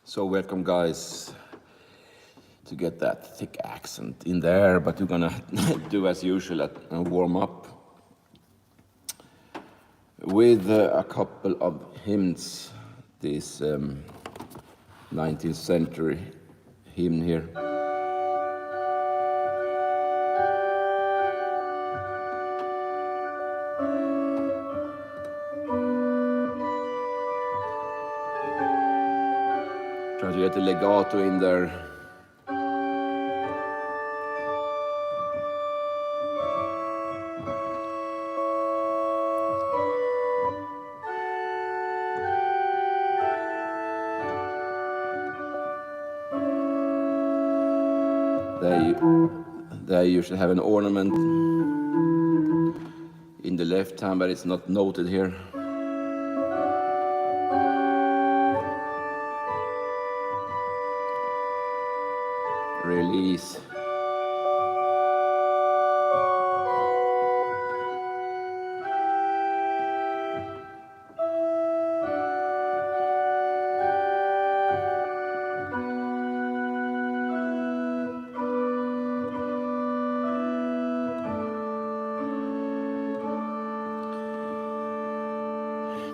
So welcome guys to get that thick accent in there, but we're gonna do as usual and warm up with a couple of hymns. This 19th century hymn here. Try to get the legato in there. They usually have an ornament in the left hand, but it's not noted here. Release.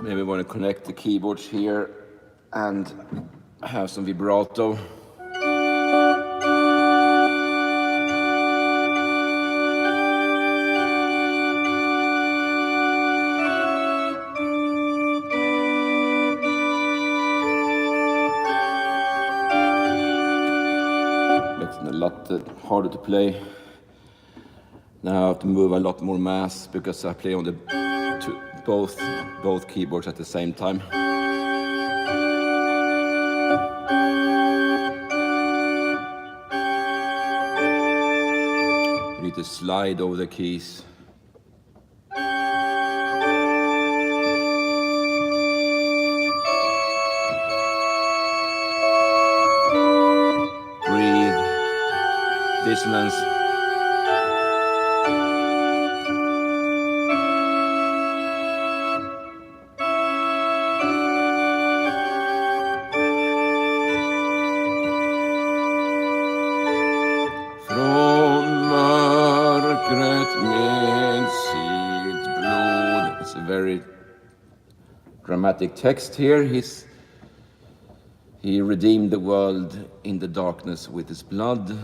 Maybe we want to connect the keyboards here and have some vibrato. It's a lot harder to play. Now I have to move a lot more mass because I play on the both keyboards at the same time. You need to slide over the keys. Breathe. Dissonance. It's a very dramatic text here. He redeemed the world in the darkness with his blood.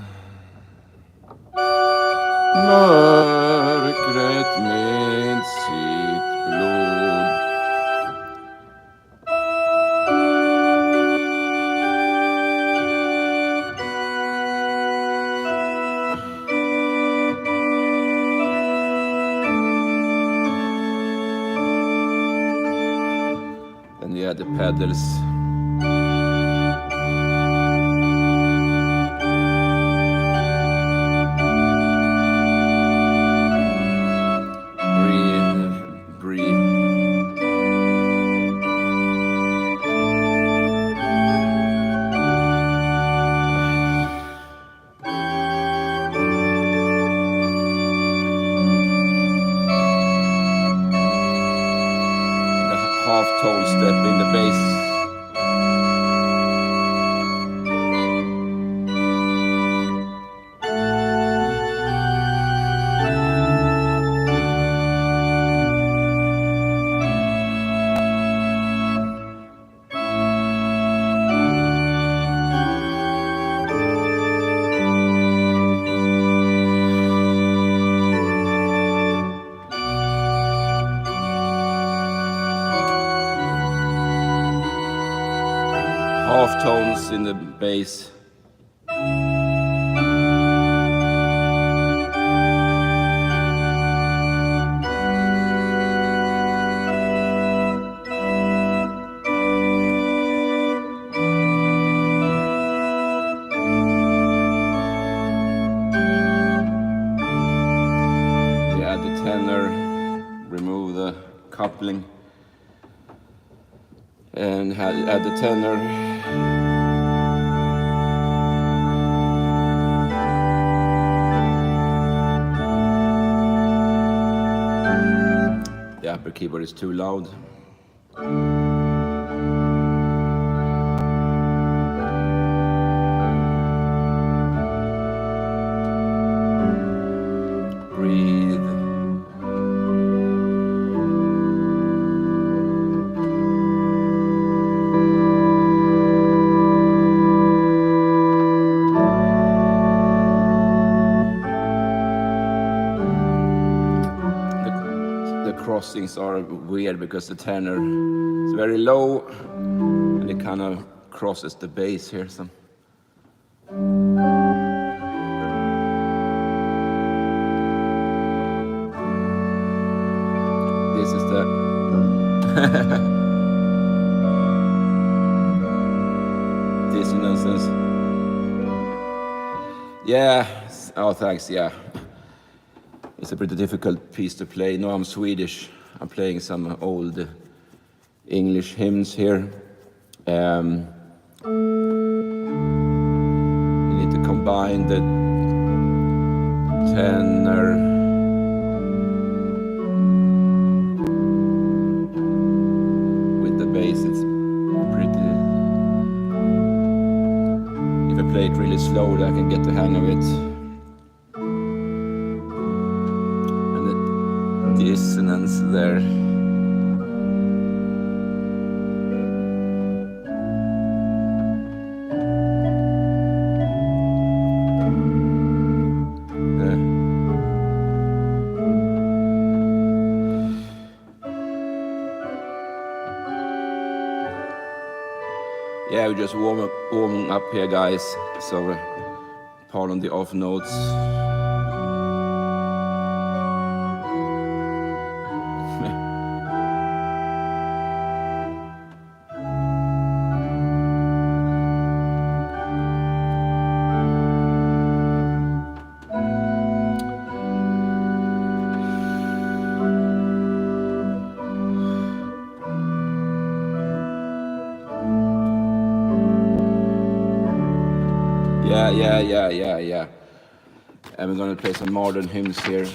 Mörkret med sitt blod. Then you add the pedals. Half-tone step in the bass. Half tones in the bass. You add the tenor, remove the coupling, and add the tenor. The upper keyboard is too loud. crossings are weird because the tenor is very low and it kind of crosses the bass here. So. This is the dissonances. Yeah, oh thanks, yeah. It's a pretty difficult piece to play. No, I'm Swedish. I'm playing some old English hymns here. You need to combine the tenor with the bass. It's pretty. If I play it really slowly, I can get the hang of it. Dissonance there. Yeah, we're just warming up here, guys. So, pardon the off notes. Yeah. And we're gonna play some modern hymns here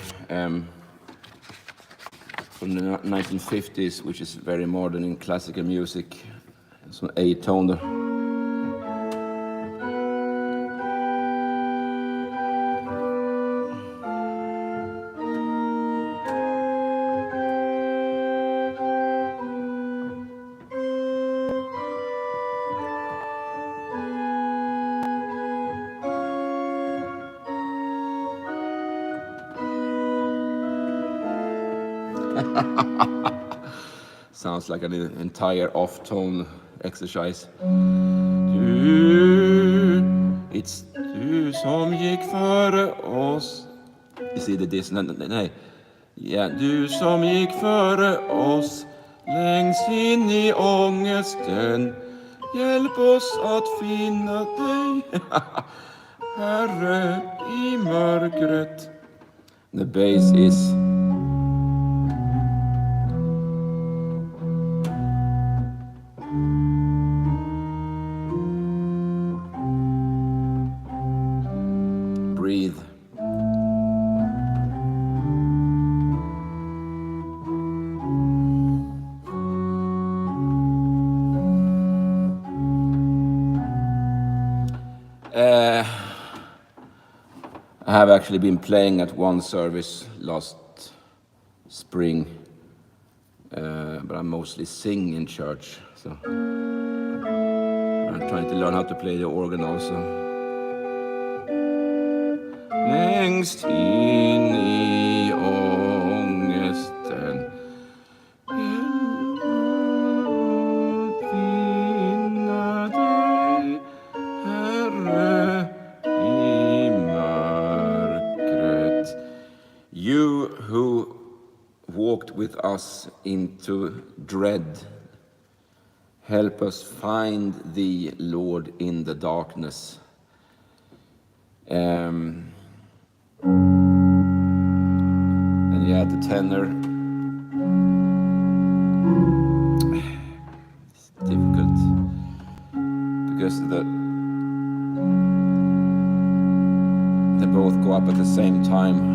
from the 1950s, which is very modern in classical music. Some A-tone. Sounds like an entire off-tone exercise. It's du som gick före oss. You see the dissonance? Nej. Ja, du som gick före oss längst in i ångesten. Hjälp oss att finna dig, Herre, i mörkret. The bass is breathe. I have actually been playing at one service last spring, but I mostly sing in church, so I'm trying to learn how to play the organ also. Längst in i ångesten finna dig, Herre, i mörkret. You who walked with us into dread, help us find thee, Lord, in the darkness. And you had the tenor. It's difficult because they both go up at the same time.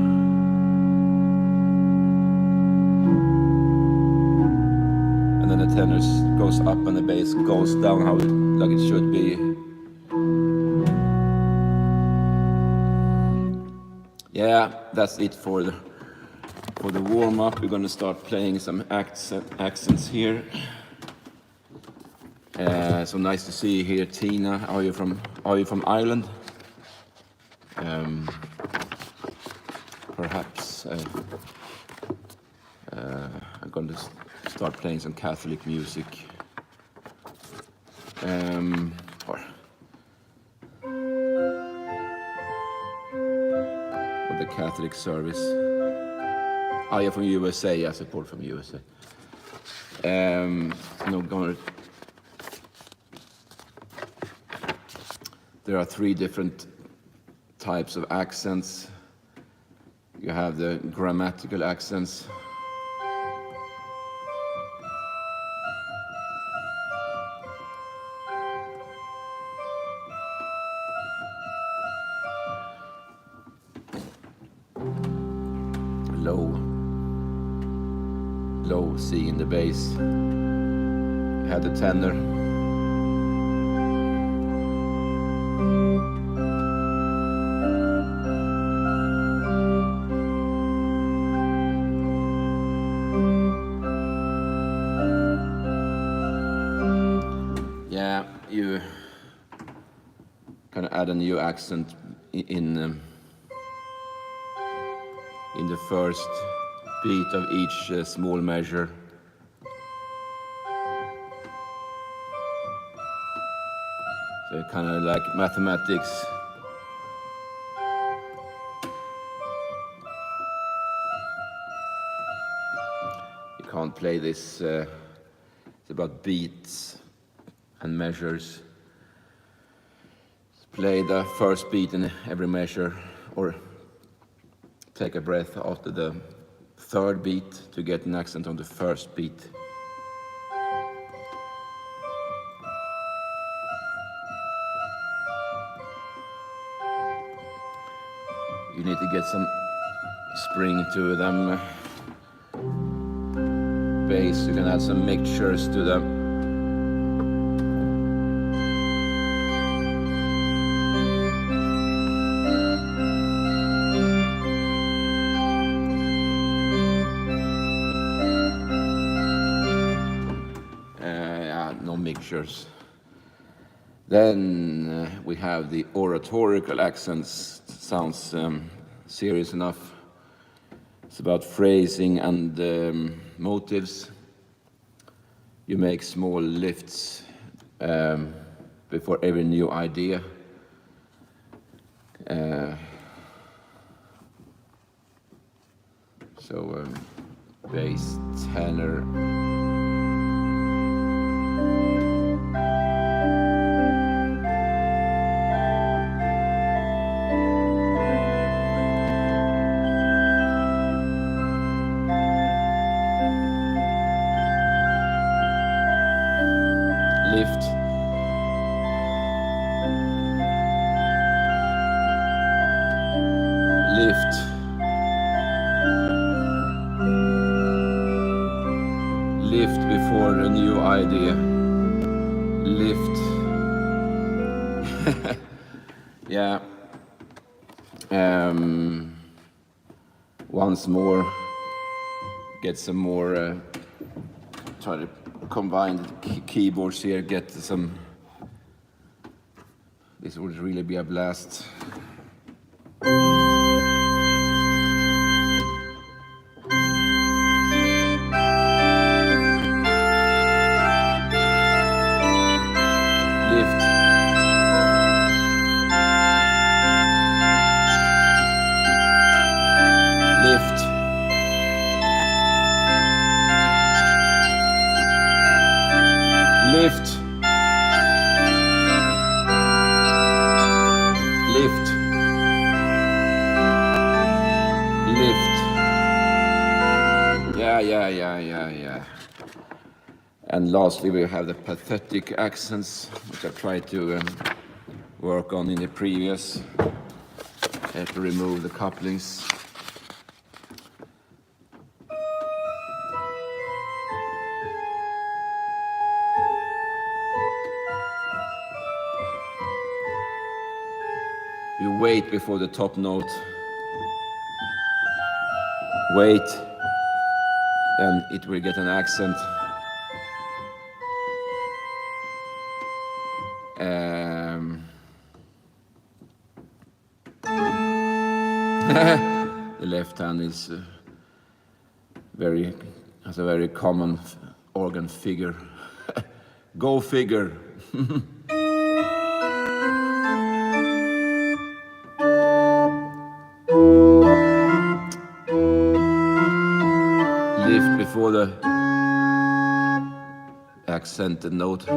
And then the tenor goes up and the bass goes down like it should be. Yeah, that's it for the warm-up. We're going to start playing some accents here. So nice to see you here, Tina. Are you from Ireland? Perhaps a I'm going to start playing some Catholic music. Or the Catholic service. Yeah, from USA. I support from USA. There are 3 different types of accents. You have the grammatical accents. Low C in the bass. You have the tenor. Yeah, you kind of add a new accent in the first beat of each small measure. So kind of like mathematics. You can't play this, it's about beats and measures. Play the first beat in every measure, or take a breath after the third beat to get an accent on the first beat. You need to get some spring to them. Bass, you can add some mixtures to them. No mixtures. Then we have the oratorical accents. Sounds serious enough. It's about phrasing and motives. You make small lifts before every new idea. So bass, tenor. Lift. Lift. Lift before a new idea. Lift. Yeah. Once more. Get some more. Try to combine the keyboards here, get some. This would really be a blast. Lift. Lift. Lift. Lift. Lift. Yeah. And lastly, we have the pathetic accents, which I tried to work on in the previous. I have to remove the couplings. You wait before the top note. Wait, then it will get an accent. The left hand is very That's a very common organ figure. Go figure. Lift before the accented note.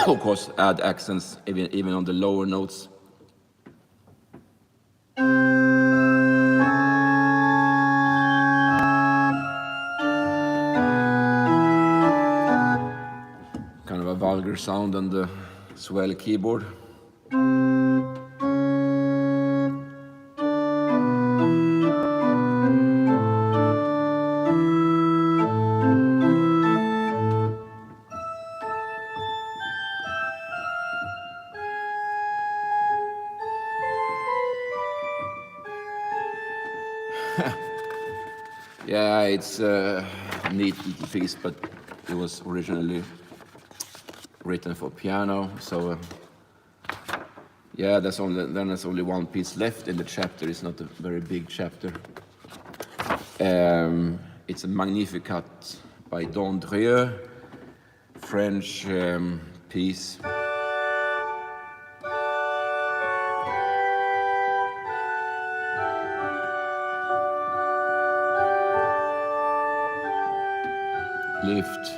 Of course, add accents even on the lower notes. Kind of a vulgar sound on the swell keyboard. Yeah, it's a neat little piece, but it was originally written for piano, so yeah, there's only one piece left in the chapter. It's not a very big chapter. It's a Magnificat by Dondrieu, French piece. Lift.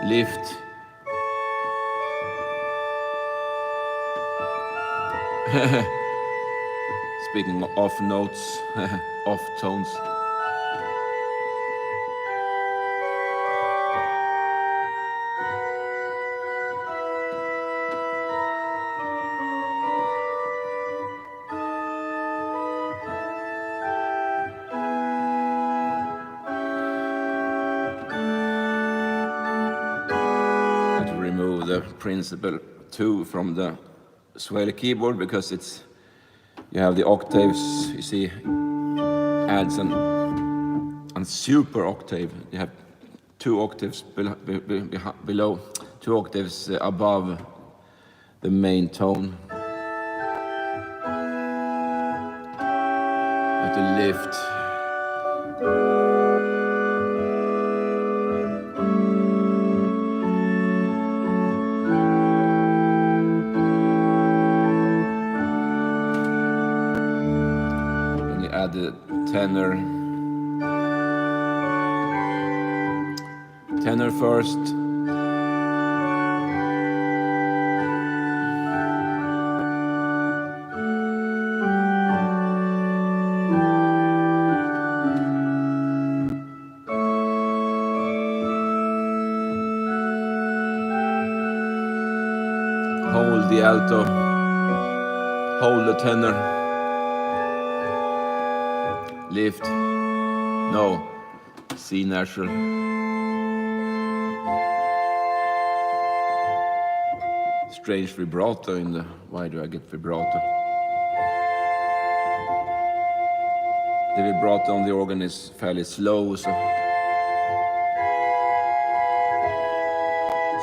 Lift. Speaking of off notes, off tones. To remove the principal 2 from the swell keyboard because you have the octaves, you see, adds a super octave. You have 2 octaves below, 2 octaves above the main tone. But the lift. Then you add the tenor. Tenor first. Hold the alto, hold the tenor, lift, no, C natural. Strange vibrato in the, why do I get vibrato? The vibrato on the organ is fairly slow, so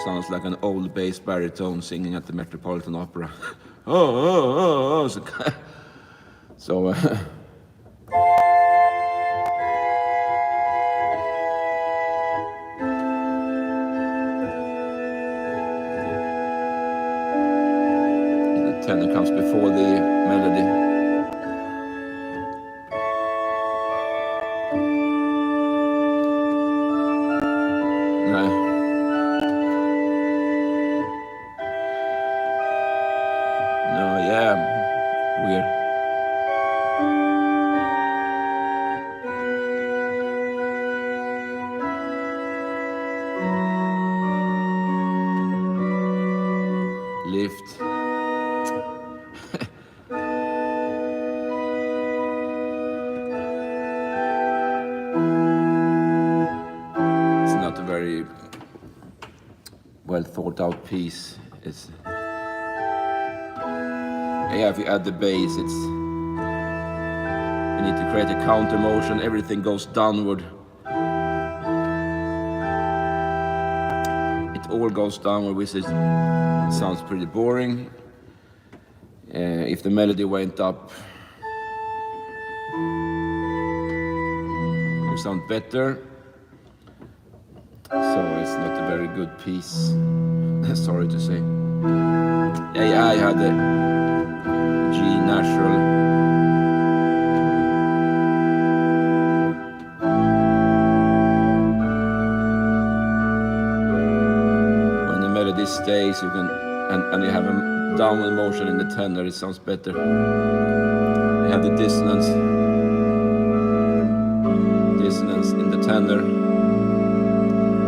sounds like an old bass baritone singing at the Metropolitan Opera. Oh. So the tenor comes before the melody. No, yeah, weird. lift. It's not a very well thought out piece. It's if you add the bass, you need to create a counter motion. Everything goes downward. It all goes downward, which sounds pretty boring. If the melody went up, it would sound better. So it's not a very good piece. Sorry to say. I had the G natural. When the melody stays, you can, and you have a downward motion in the tenor, it sounds better. You have the dissonance in the tenor.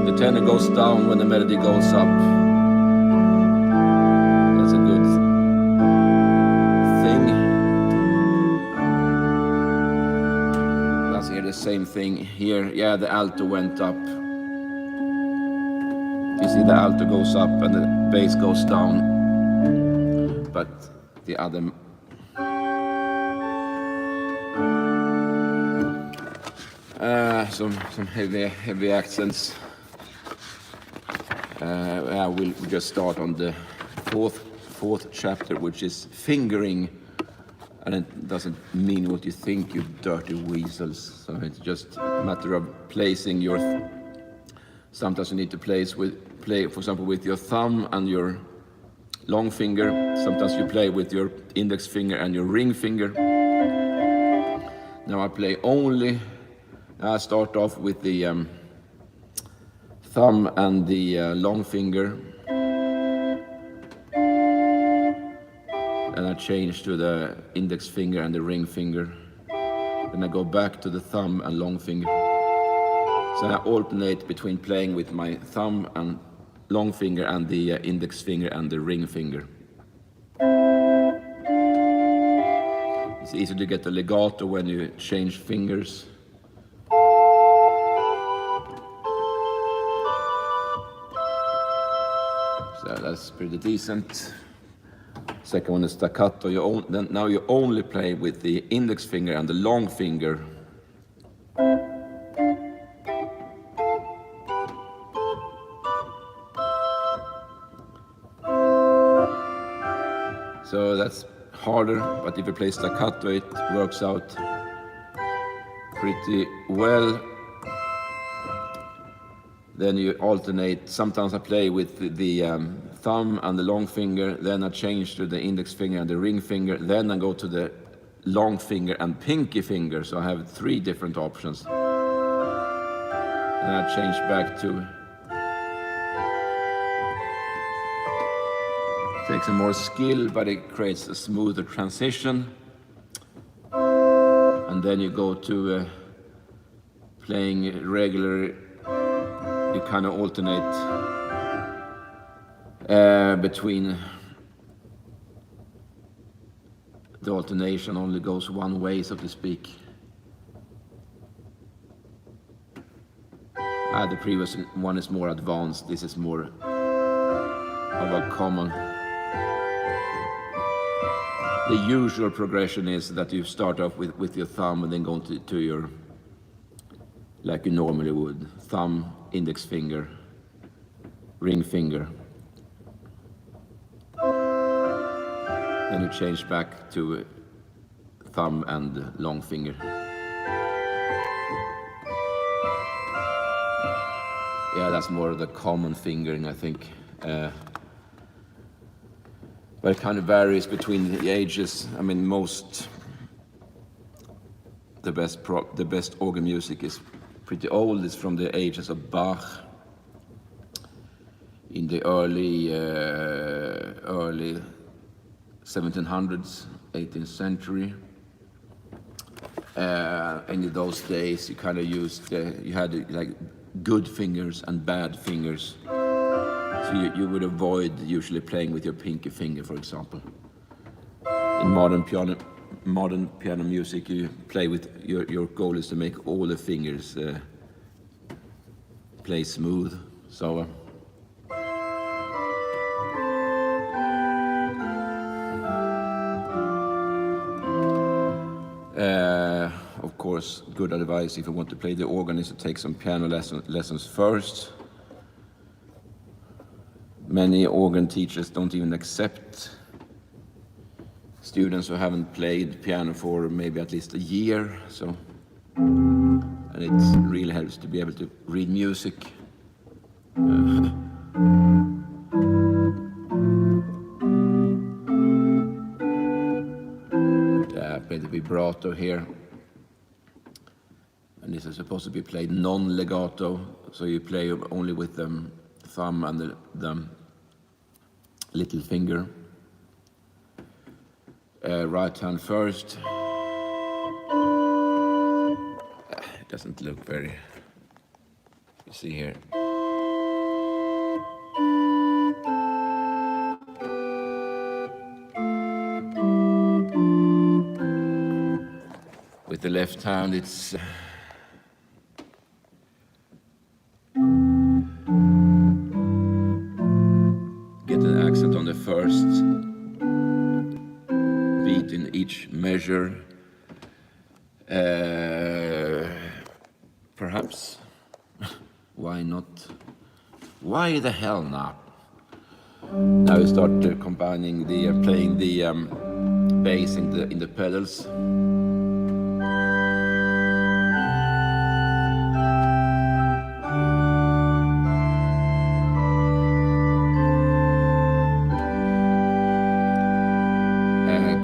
The tenor goes down when the melody goes up. That's a good thing. Let's hear the same thing here. Yeah, the alto went up. You see the alto goes up and the bass goes down. But the other some heavy accents. We'll just start on the fourth chapter, which is fingering, and it doesn't mean what you think, you dirty weasels. So it's just a matter of placing your. Sometimes you need to play, for example, with your thumb and your long finger. Sometimes you play with your index finger and your ring finger. Now I play only. I start off with the thumb and the long finger, and I change to the index finger and the ring finger. Then I go back to the thumb and long finger. So I alternate between playing with my thumb and long finger and the index finger and the ring finger. It's easy to get the legato when you change fingers. So that's pretty decent. Second one is staccato. Now you only play with the index finger and the long finger. So that's harder, but if you play staccato, it works out pretty well. Then you alternate. Sometimes I play with the thumb and the long finger, then I change to the index finger and the ring finger, then I go to the long finger and pinky finger, so I have 3 different options. Then I change back to. Takes some more skill, but it creates a smoother transition. And then you go to playing regular. You kind of alternate between. The alternation only goes one way, so to speak. The previous one is more advanced. This is more of a common. The usual progression is that you start off with your thumb and then go to your, like you normally would, thumb, index finger, ring finger. Then you change back to thumb and long finger. Yeah, that's more of the common fingering, I think. But it kind of varies between the ages. I mean, the best organ music is pretty old. It's from the ages of Bach in the early 1700s, 18th century. And in those days, you kind of used you had like good fingers and bad fingers. So you would avoid usually playing with your pinky finger, for example. In modern piano music, you play with your goal is to make all the fingers play smooth. So of course, good advice if you want to play the organ is to take some piano lessons first. Many organ teachers don't even accept students who haven't played piano for maybe at least a year. So, and it really helps to be able to read music. Play the vibrato here. And this is supposed to be played non-legato, so you play only with the thumb and the little finger. Right hand first. It doesn't look very, you see here. With the left hand, it's get an accent on the first beat in each measure. Perhaps. Why not? Why the hell not? Now we start combining the playing the bass in the pedals.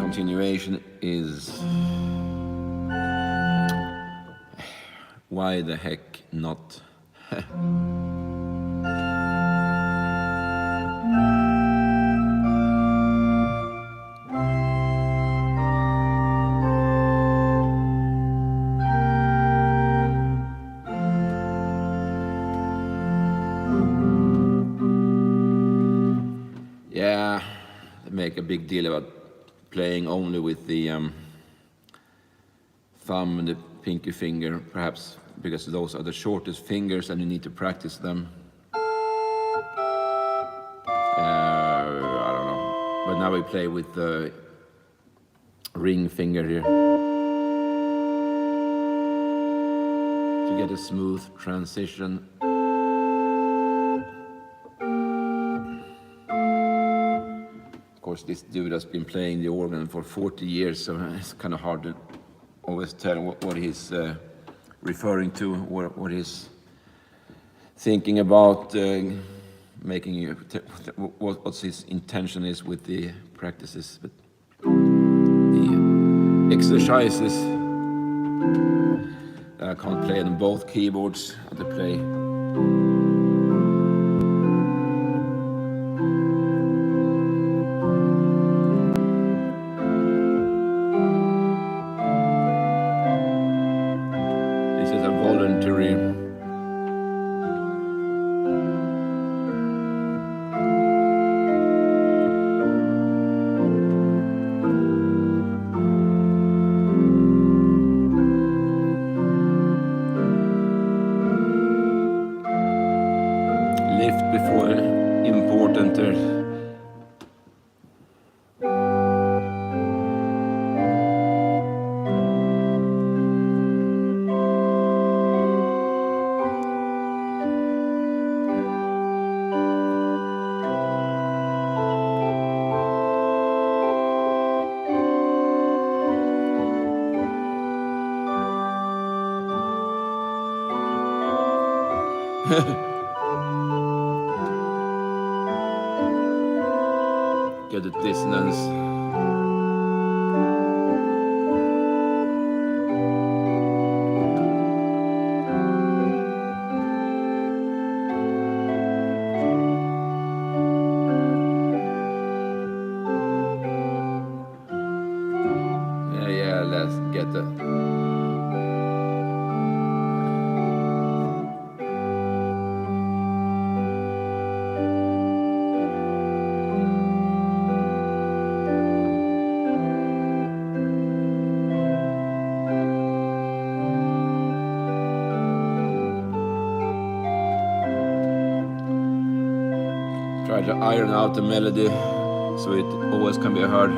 Continuation is why the heck not? Yeah, they make a big deal about playing only with the thumb and the pinky finger, perhaps because those are the shortest fingers and you need to practice them. I don't know. But now we play with the ring finger here to get a smooth transition. Of course, this dude has been playing the organ for 40 years, so it's kind of hard to always tell what he's referring to, what he's thinking about, making what his intention is with the practices. But the exercises, I can't play on both keyboards. I have to play. Lift before important. Get the dissonance. Yeah, let's get the Try to iron out the melody so it always can be heard.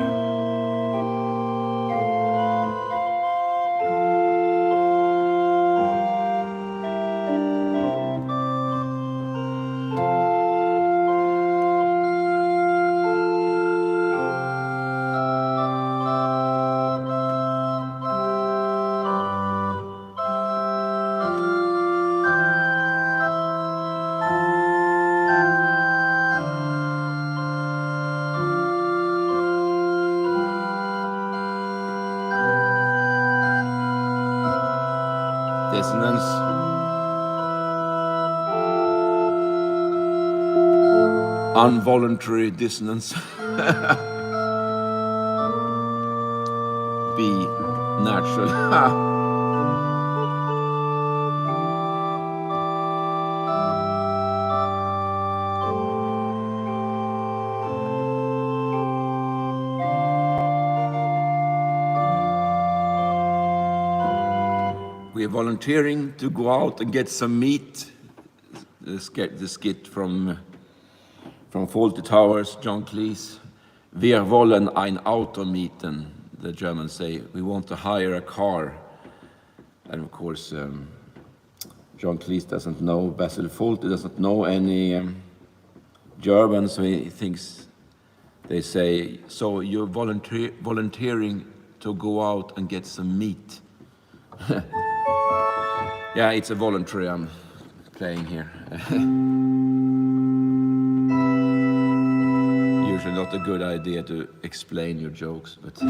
Dissonance. Involuntary dissonance. B natural. We're volunteering to go out and get some meat. The skit from Fawlty Towers, John Cleese. Wir wollen ein Auto mieten, the Germans say. We want to hire a car. And of course, John Cleese doesn't know, Basil Fawlty doesn't know any German, so he thinks they say, so you're volunteering to go out and get some meat. Yeah, it's a voluntary I'm playing here. Usually not a good idea to explain your jokes, but speed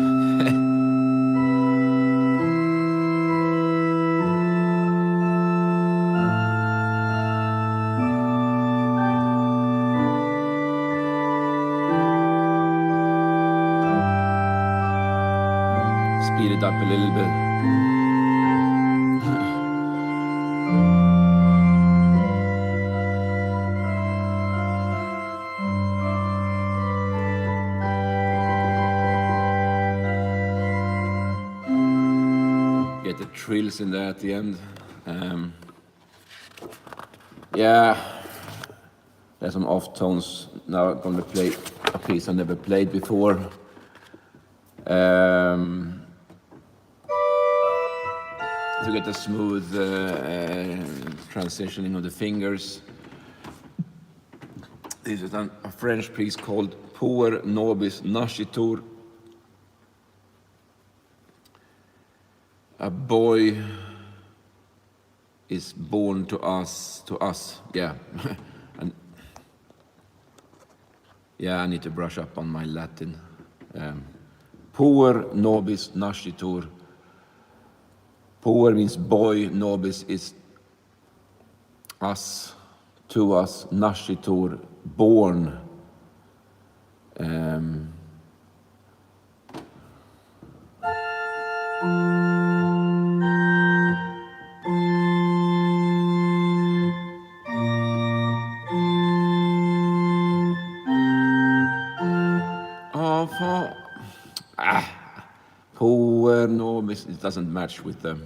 it up a little bit. Get the trills in there at the end. Yeah, there's some off tones. Now I'm going to play a piece I never played before. To get a smooth transitioning of the fingers. This is a French piece called Pour Nobis Nascitur. A boy is born to us, yeah. And yeah, I need to brush up on my Latin. Pour nobis nascitur. Pour means boy, nobis is us, to us, nascitur, born. Pour nobis, it doesn't match with the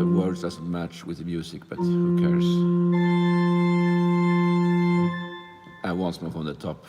words doesn't match with the music, but who cares? And once more from the top.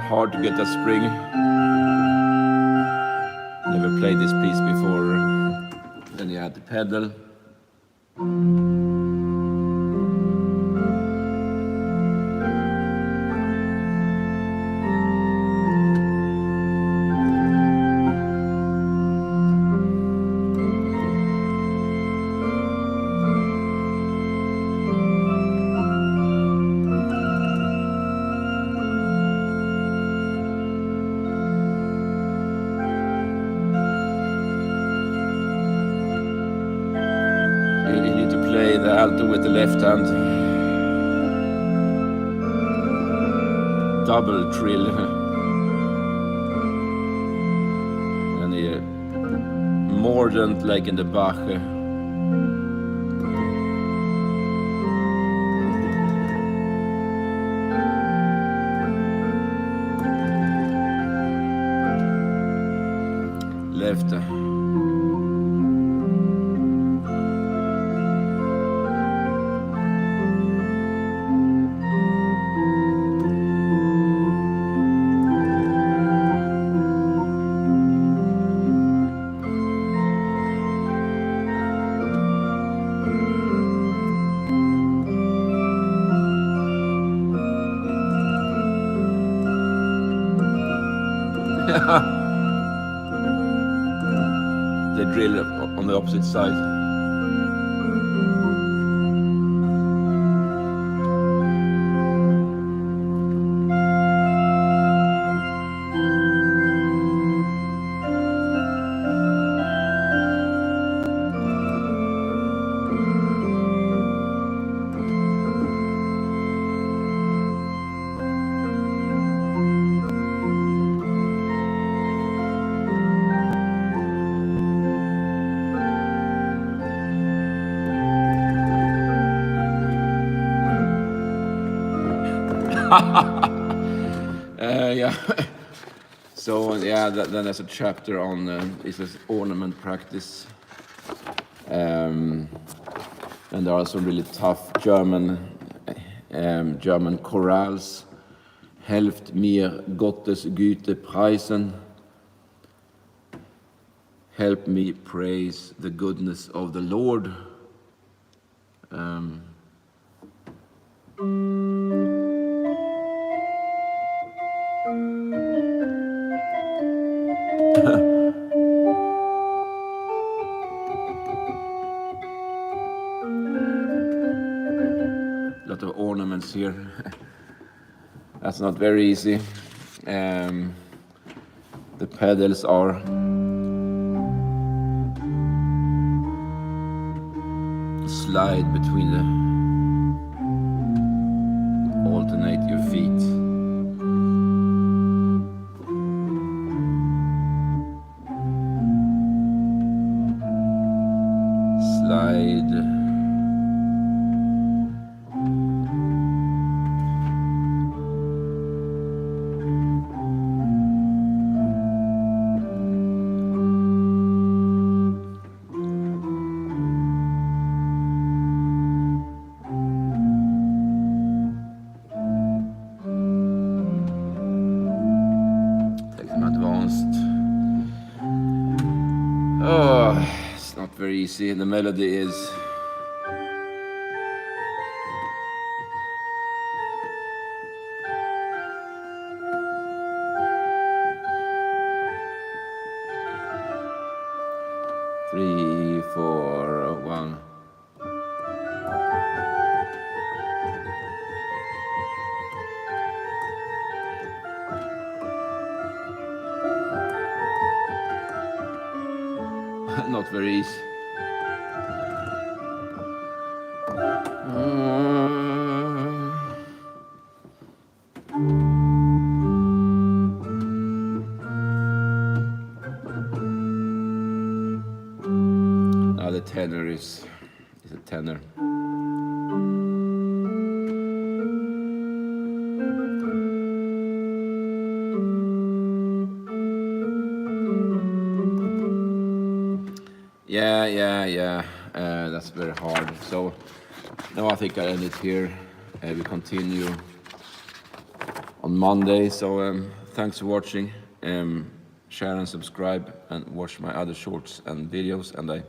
Hard to get that spring. Never played this piece before. Then you add the pedal. with the left hand. Double trill. And the mordant like in the Bach. Left. They drill on the opposite side. Yeah. So yeah, then there's a chapter on it says ornament practice, and there are some really tough German chorales. Helft mir Gottes Güte preisen. Help me praise the goodness of the Lord. Lot of ornaments here. That's not very easy. The pedals are slide between the alternate your feet. Slide. Oh, it's not very easy. The melody is three, four, one. Not very easy. Now the tenor is a tenor. Yeah. That's very hard. So now I think I end it here. We continue on Monday. So thanks for watching. Share and subscribe and watch my other shorts and videos. And I